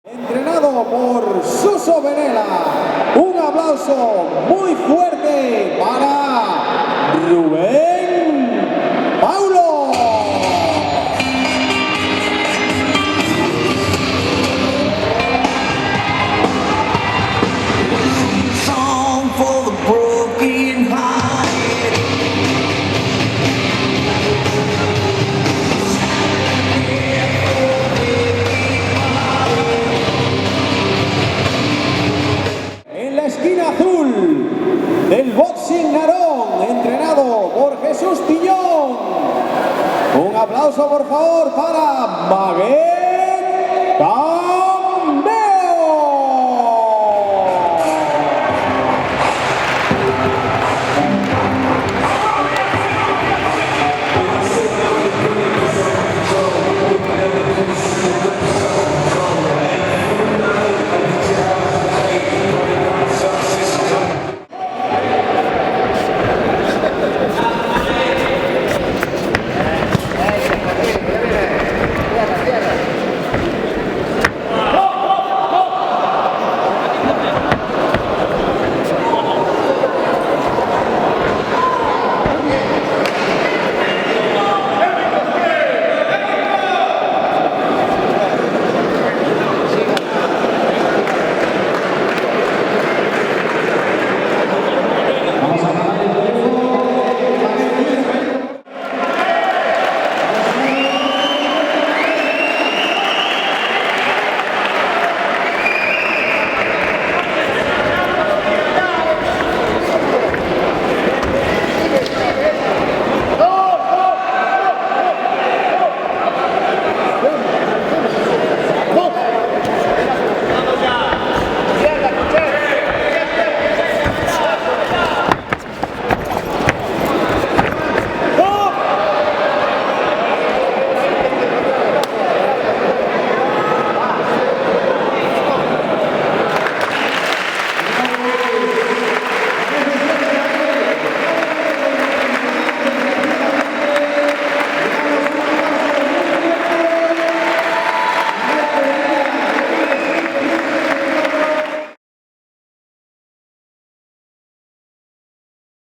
Entrenado por Suso Benela. Un aplauso muy fuerte para Rubén Paulo. En la esquina azul del Boxing Narón, entrenado por Jesús Piñón. Un aplauso por favor para Maguette